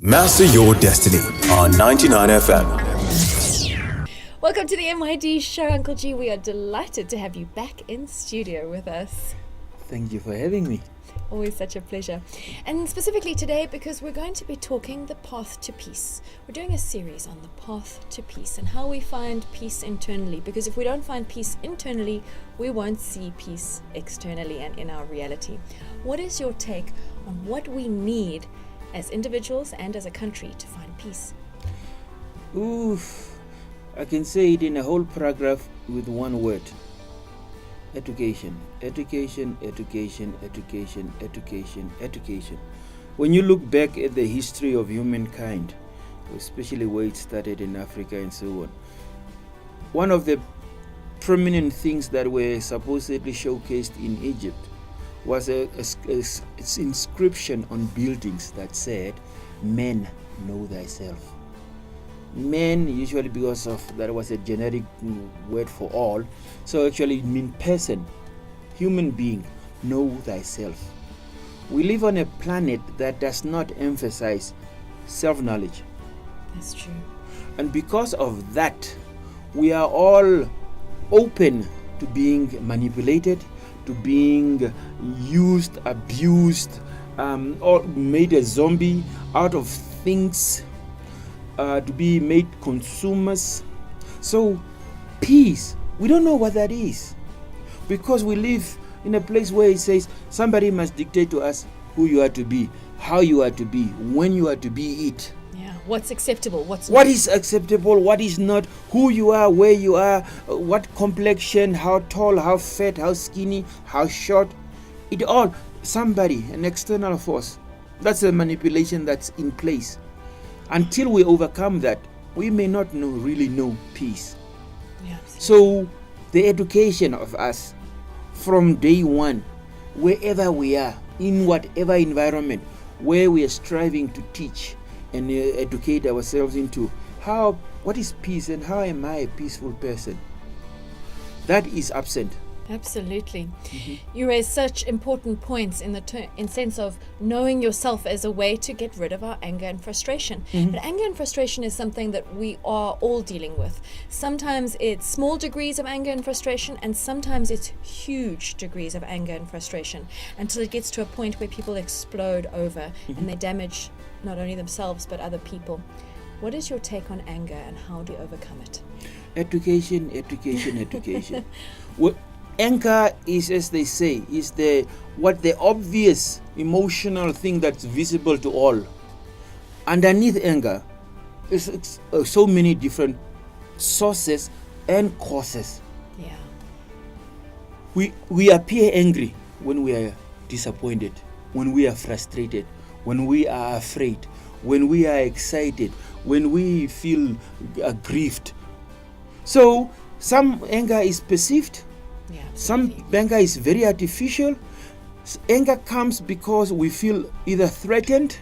Master your destiny on 99 FM. Welcome to the MYD show, Uncle G. We are delighted to have you back in studio with us. Thank you for having me. Always such a pleasure. And specifically today, because we're going to be talking the path to peace. We're doing a series on the path to peace and how we find peace internally. Because if we don't find peace internally, we won't see peace externally and in our reality. What is your take on what we need as individuals and as a country to find peace? I can say it in a whole paragraph with one word. Education. Education, education, education, education, education. When you look back at the history of humankind, especially where it started in Africa and so on, one of the prominent things that were supposedly showcased in Egypt was its inscription on buildings that said, "Man, know thyself." Man, usually because of that was a generic word for all, so actually it means person, human being, know thyself. We live on a planet that does not emphasize self-knowledge. That's true. And because of that, we are all open to being manipulated, to being used, abused, or made a zombie out of things, to be made consumers. So peace, we don't know what that is, because we live in a place where it says somebody must dictate to us who you are to be, how you are to be, when you are to be it. Yeah, what's acceptable, what is acceptable, what is not, who you are, where you are, what complexion, how tall, how fat, how skinny, how short. It all, somebody, an external force. That's a manipulation that's in place. Until we overcome that, we may not really know peace. Yeah, so the education of us from day one, wherever we are, in whatever environment, where we are striving to teach and educate ourselves into what is peace and how am I a peaceful person, that is absent. Absolutely. You raise such important points in sense of knowing yourself as a way to get rid of our anger and frustration. But anger and frustration is something that we are all dealing with. Sometimes it's small degrees of anger and frustration, and sometimes it's huge degrees of anger and frustration, until it gets to a point where people explode over and they damage not only themselves but other people. What is your take on anger and how do you overcome it? Education, education, education. Anger is, as they say, is the obvious emotional thing that's visible to all. Underneath anger is so many different sources and causes. Yeah. We appear angry when we are disappointed, when we are frustrated, when we are afraid, when we are excited, when we feel aggrieved. So some anger is perceived. Yeah, some anger is very artificial. Anger comes because we feel either threatened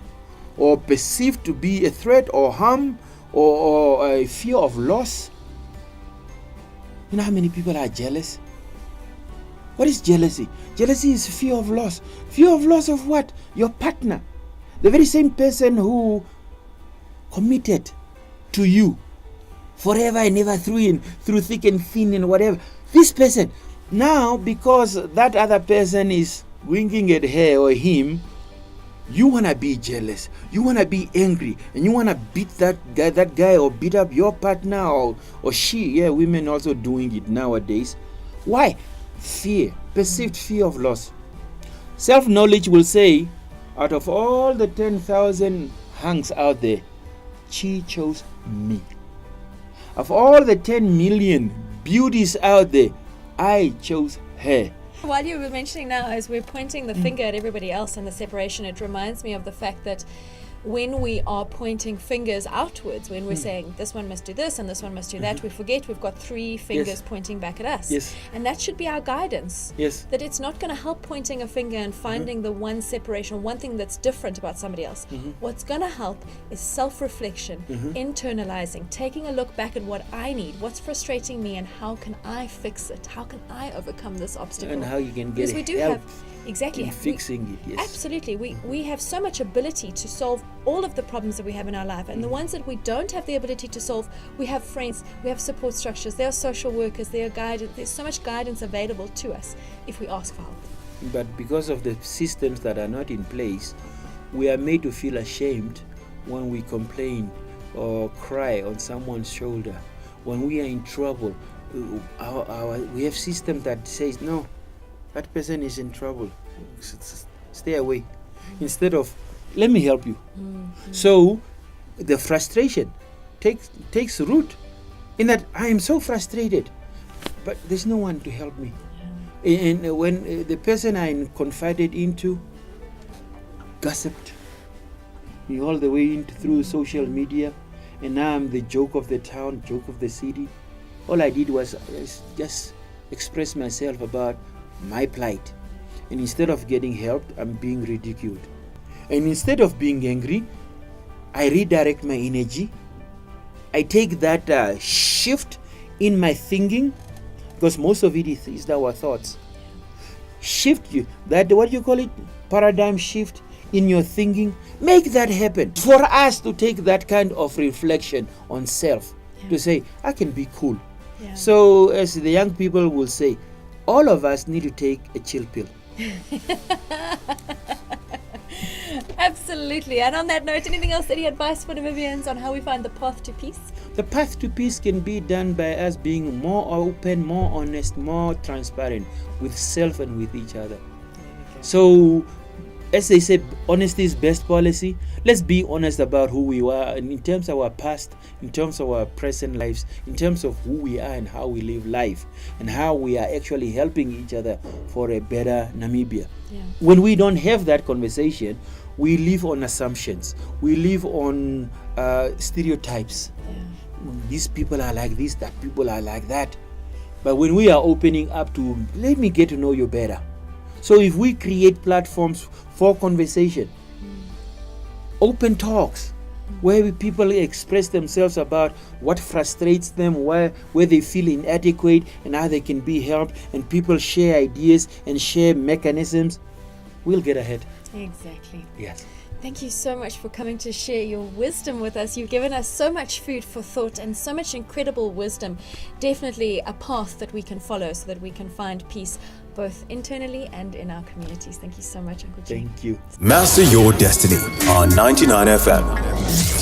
or perceived to be a threat or harm or a fear of loss. You know how many people are jealous? What is jealousy? Jealousy is fear of loss. Fear of loss of what? Your partner. The very same person who committed to you forever and ever through thick and thin and whatever. This person. Now, because that other person is winking at her or him, you want to be jealous, you want to be angry, and you want to beat that guy or beat up your partner or she. Yeah, women also doing it nowadays. Why? Fear, perceived fear of loss. Self-knowledge will say, out of all the 10,000 hunks out there, she chose me. Of all the 10 million beauties out there, I chose her. While you were mentioning now, as we're pointing the finger at everybody else and the separation, it reminds me of the fact that when we are pointing fingers outwards, when we're saying this one must do this and this one must do that, we forget we've got three fingers pointing back at us. Yes. And that should be our guidance. Yes. That it's not going to help pointing a finger and finding the one separation, one thing that's different about somebody else. What's going to help is self-reflection, internalizing, taking a look back at what I need, what's frustrating me, and how can I fix it? How can I overcome this obstacle? And how you can get Because we do help. have Exactly. in fixing it. Yes. Absolutely. We have so much ability to solve all of the problems that we have in our life. And the ones that we don't have the ability to solve, we have friends, we have support structures, there are social workers, there are guidance. There's so much guidance available to us if we ask for help. But because of the systems that are not in place, we are made to feel ashamed when we complain or cry on someone's shoulder. When we are in trouble, we have systems that says, no, that person is in trouble, stay away, instead of, let me help you. So the frustration takes root in that I am so frustrated, but there's no one to help me. And when the person I confided into gossiped me all the way through social media, and now I'm the joke of the town, joke of the city. All I did was just express myself about my plight. And instead of getting helped, I'm being ridiculed. And instead of being angry, I redirect my energy. I take that shift in my thinking, because most of it is our thoughts. Shift you, that, what you call it, paradigm shift in your thinking. Make that happen. For us to take that kind of reflection on self, to say, I can be cool. Yeah. So as the young people will say, all of us need to take a chill pill. Absolutely. And on that note, anything else, any advice for Namibians on how we find the path to peace? The path to peace can be done by us being more open, more honest, more transparent with self and with each other. So, as they say, honesty is best policy. Let's be honest about who we are, and in terms of our past, in terms of our present lives, in terms of who we are and how we live life, and how we are actually helping each other for a better Namibia. Yeah. When we don't have that conversation, we live on assumptions. We live on stereotypes. Yeah. These people are like this, that people are like that. But when we are opening up to, let me get to know you better. So if we create platforms for conversation, open talks, where people express themselves about what frustrates them, where they feel inadequate and how they can be helped, and people share ideas and share mechanisms, we'll get ahead. Exactly. Yes. Thank you so much for coming to share your wisdom with us. You've given us so much food for thought and so much incredible wisdom. Definitely a path that we can follow so that we can find peace both internally and in our communities. Thank you so much, Uncle Jim. Thank you. Master your destiny on 99 FM.